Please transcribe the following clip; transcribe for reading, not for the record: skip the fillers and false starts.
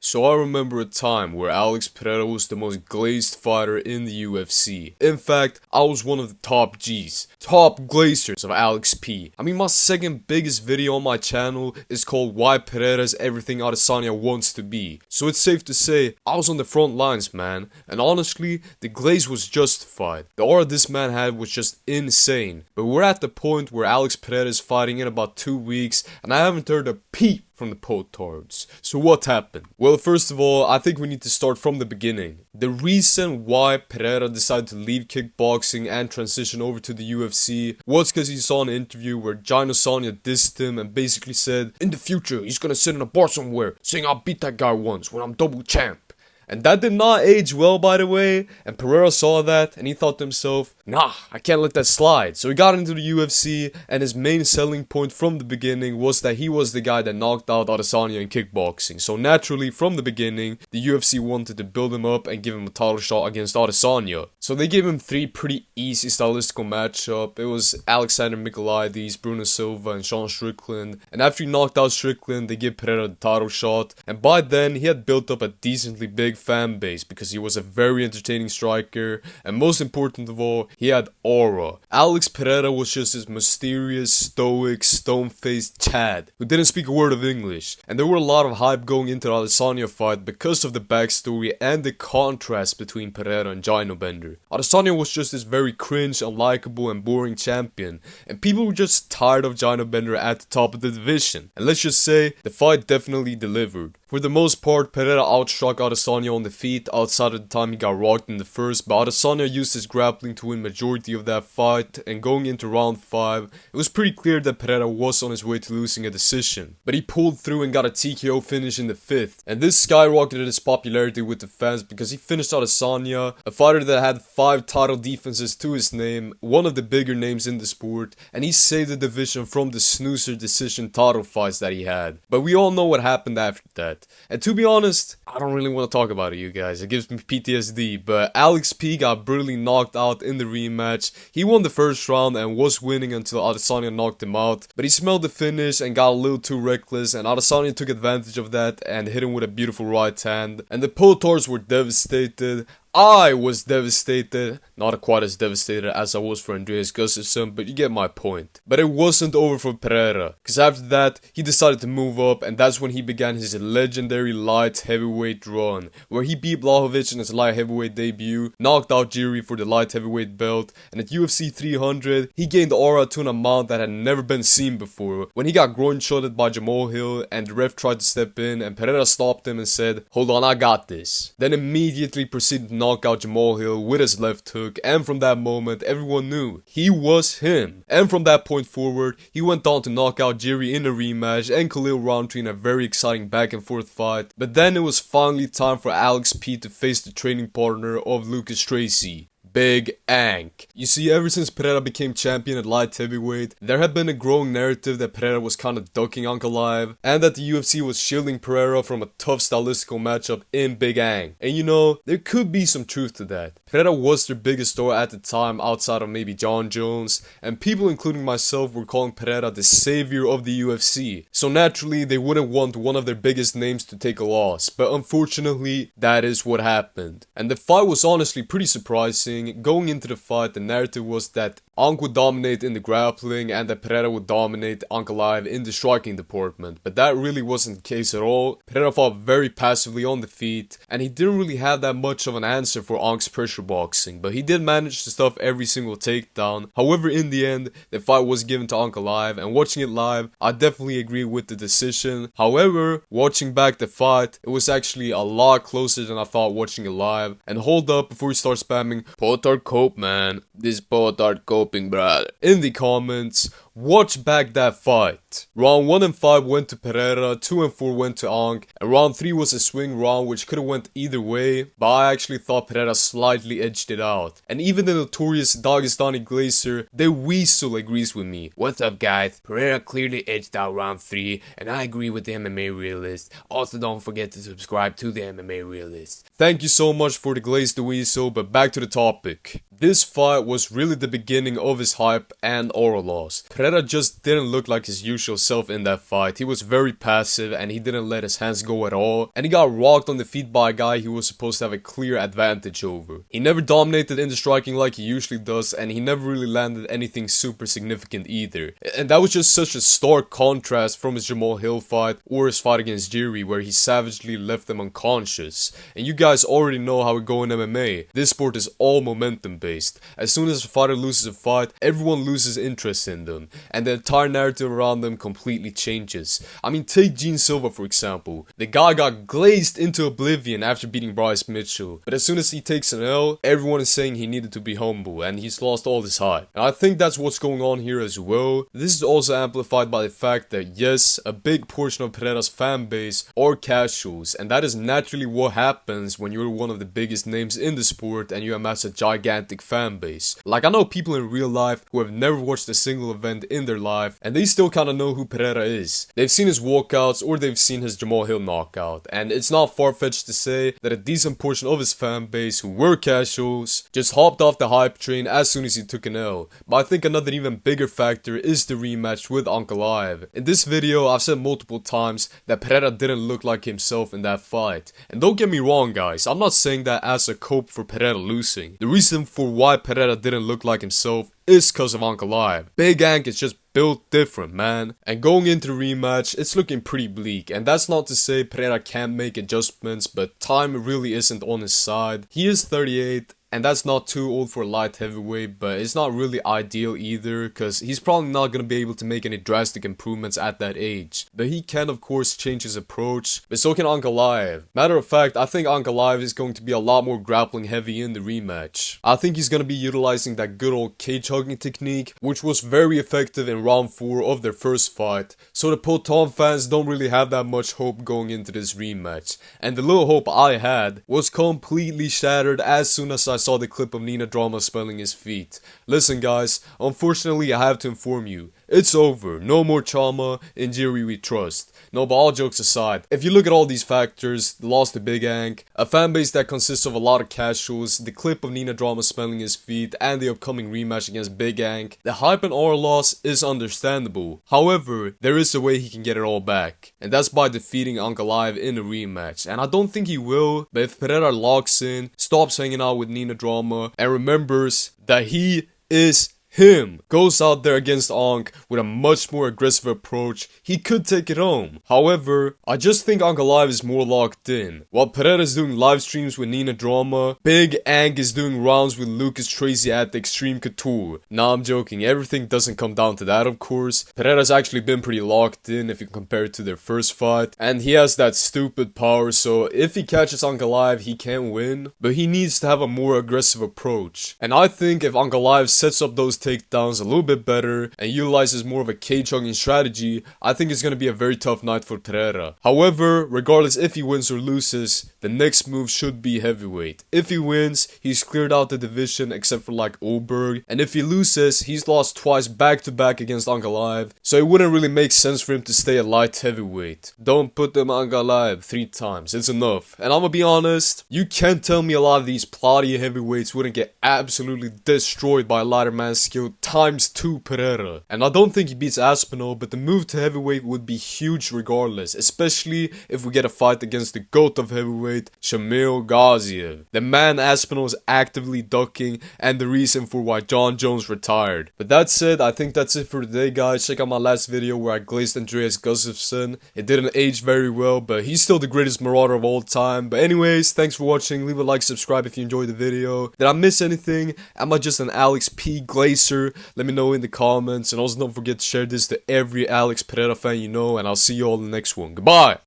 So I remember a time where Alex Pereira was the most glazed fighter in the UFC. In fact, I was one of the top G's, top glazers of Alex P. I mean, my second biggest video on my channel is called Why Pereira's Everything Adesanya Wants to Be. So it's safe to say, I was on the front lines, man. And honestly, the glaze was justified. The aura this man had was just insane. But we're at the point where Alex Pereira is fighting in about 2 weeks, and I haven't heard a peep from the potards. So what happened? Well, first of all, I think we need to start from the beginning. The reason why Pereira decided to leave kickboxing and transition over to the UFC was because he saw an interview where Jaino Sonia dissed him and basically said, in the future, he's gonna sit in a bar somewhere saying I'll beat that guy once when I'm double champ. And that did not age well, by the way, and Pereira saw that, and he thought to himself, nah, I can't let that slide. So he got into the UFC, and his main selling point from the beginning was that he was the guy that knocked out Adesanya in kickboxing. So naturally, from the beginning, the UFC wanted to build him up and give him a title shot against Adesanya. So they gave him 3 pretty easy stylistical matchups. It was Alexander Michailidis, Bruno Silva, and Sean Strickland. And after he knocked out Strickland, they gave Pereira the title shot. And by then, he had built up a decently big fan base because he was a very entertaining striker, and most important of all, he had aura. Alex Pereira was just this mysterious, stoic, stone-faced Chad who didn't speak a word of English, and there were a lot of hype going into the Adesanya fight because of the backstory and the contrast between Pereira and Gino Bender. Adesanya was just this very cringe, unlikable, and boring champion, and people were just tired of Gino Bender at the top of the division. And let's just say, the fight definitely delivered. For the most part, Pereira outstruck Adesanya on the feet outside of the time he got rocked in the first, but Adesanya used his grappling to win majority of that fight, and going into round 5, it was pretty clear that Pereira was on his way to losing a decision. But he pulled through and got a TKO finish in the 5th, and this skyrocketed his popularity with the fans because he finished Adesanya, a fighter that had 5 title defenses to his name, one of the bigger names in the sport, and he saved the division from the snoozer decision title fights that he had. But we all know what happened after that. And to be honest, I don't really want to talk about it, you guys. It gives me PTSD. But Alex P got brutally knocked out in the rematch. He won the first round and was winning until Adesanya knocked him out. But he smelled the finish and got a little too reckless. And Adesanya took advantage of that and hit him with a beautiful right hand. And the potards were devastated. I was devastated, not quite as devastated as I was for Andreas Gustafsson, but you get my point. But it wasn't over for Pereira, because after that, he decided to move up, and that's when he began his legendary light heavyweight run, where he beat Blachowicz in his light heavyweight debut, knocked out Jiri for the light heavyweight belt, and at UFC 300, he gained aura to an amount that had never been seen before, when he got groin shotted by Jamal Hill, and the ref tried to step in, and Pereira stopped him and said, hold on, I got this. Then immediately proceeded to knock out Jamal Hill with his left hook, and from that moment everyone knew he was him. And from that point forward, he went on to knock out Jiri in a rematch and Khalil Rountree in a very exciting back and forth fight. But then it was finally time for Alex P to face the training partner of Lucas Tracy, Big Ank. You see, ever since Pereira became champion at light heavyweight, there had been a growing narrative that Pereira was kinda ducking Ankalaev, and that the UFC was shielding Pereira from a tough stylistical matchup in Big Ank. And you know, there could be some truth to that. Pereira was their biggest star at the time outside of maybe John Jones, and people including myself were calling Pereira the savior of the UFC. So naturally, they wouldn't want one of their biggest names to take a loss, but unfortunately, that is what happened. And the fight was honestly pretty surprising. Going into the fight, the narrative was that Ank would dominate in the grappling and that Pereira would dominate Ankalaev in the striking department, but that really wasn't the case at all. Pereira fought very passively on the feet, and he didn't really have that much of an answer for Ank's pressure boxing, but he did manage to stuff every single takedown. However, in the end, the fight was given to Ankalaev, and watching it live, I definitely agree with the decision. However, watching back the fight, it was actually a lot closer than I thought watching it live. And hold up before you start spamming, potard cope, man. This potard coping, brother. In the comments, watch back that fight. Round 1 and 5 went to Pereira, 2 and 4 went to Ank, and round 3 was a swing round which could have went either way, but I actually thought Pereira slightly edged it out. And even the notorious Dagestani Glacier, the Weasel, agrees with me. What's up, guys? Pereira clearly edged out round 3, and I agree with the MMA Realist. Also, don't forget to subscribe to the MMA Realist. Thank you so much for the Glaze the Weasel, but back to the topic. This fight was really the beginning of his hype and aura loss. Pereira just didn't look like his usual self in that fight. He was very passive and he didn't let his hands go at all. And he got rocked on the feet by a guy he was supposed to have a clear advantage over. He never dominated in the striking like he usually does, and he never really landed anything super significant either. And that was just such a stark contrast from his Jamal Hill fight or his fight against Jiri, where he savagely left them unconscious. And you guys already know how we go in MMA. This sport is all momentum based. As soon as a fighter loses a fight, everyone loses interest in them, and the entire narrative around them completely changes. I mean, take Gene Silva for example. The guy got glazed into oblivion after beating Bryce Mitchell, but as soon as he takes an L, everyone is saying he needed to be humble, and he's lost all his hype. And I think that's what's going on here as well. This is also amplified by the fact that yes, a big portion of Pereira's fan base are casuals, and that is naturally what happens when you're one of the biggest names in the sport and you amass a gigantic fan base. Like, I know people in real life who have never watched a single event in their life, and they still kinda know who Pereira is. They've seen his walkouts or they've seen his Jamal Hill knockout, and it's not far-fetched to say that a decent portion of his fan base who were casuals just hopped off the hype train as soon as he took an L. But I think another even bigger factor is the rematch with Ankalaev. In this video, I've said multiple times that Pereira didn't look like himself in that fight. And don't get me wrong guys, I'm not saying that as a cope for Pereira losing. The reason for why Pereira didn't look like himself is cause of Ankalaev. Big Ank is just built different, man. And going into the rematch, it's looking pretty bleak. And that's not to say Pereira can't make adjustments, but time really isn't on his side. He is 38. And that's not too old for a light heavyweight, but it's not really ideal either, because he's probably not going to be able to make any drastic improvements at that age. But he can of course change his approach, but so can Ankalaev. Matter of fact, I think Ankalaev is going to be a lot more grappling heavy in the rematch. I think he's going to be utilizing that good old cage hugging technique, which was very effective in round 4 of their first fight. So the Poton fans don't really have that much hope going into this rematch. And the little hope I had was completely shattered as soon as I saw the clip of Nina Drama spelling his feet. Listen guys, unfortunately I have to inform you, it's over. No more Chama, in Jiri we trust. No, but all jokes aside, if you look at all these factors, the loss to Big Ank, a fanbase that consists of a lot of casuals, the clip of Nina Drama spelling his feet, and the upcoming rematch against Big Ank, the hype and aura loss is understandable. However, there is a way he can get it all back, and that's by defeating Ankalaev in a rematch. And I don't think he will, but if Pereira locks in, stops hanging out with Nina Drama, and remembers that he is him, goes out there against Ankh with a much more aggressive approach, he could take it home. However, I just think Ankalaev is more locked in. While Pereira is doing live streams with Nina Drama, Big Ank is doing rounds with Lucas Tracy at the Extreme Couture. Nah, I'm joking, everything doesn't come down to that of course. Pereira's actually been pretty locked in if you compare it to their first fight, and he has that stupid power, so if he catches Ankalaev he can win, but he needs to have a more aggressive approach. And I think if Ankalaev sets up those takedowns a little bit better and utilizes more of a cage hugging strategy, I think it's going to be a very tough night for Pereira. However, regardless if he wins or loses, the next move should be heavyweight. If he wins, he's cleared out the division except for like Oberg, and if he loses, he's lost twice back to back against Ankalaev, so it wouldn't really make sense for him to stay a light heavyweight. Don't put them Ankalaev 3 times, it's enough. And I'm gonna be honest, you can't tell me a lot of these plotty heavyweights wouldn't get absolutely destroyed by a lighter man's skill times 2 Pereira. And I don't think he beats Aspinall, but the move to heavyweight would be huge regardless, especially if we get a fight against the GOAT of heavyweight, Shamil Gaziev. The man Aspinall is actively ducking and the reason for why John Jones retired. But that said, I think that's it for today guys. Check out my last video where I glazed Andreas Gustafsson. It didn't age very well, but he's still the greatest marauder of all time. But anyways, thanks for watching. Leave a like, subscribe if you enjoyed the video. Did I miss anything? Am I just an Alex P. Glazer? Let me know in the comments, and also don't forget to share this to every Alex Pereira fan you know, and I'll see you all in the next one. Goodbye!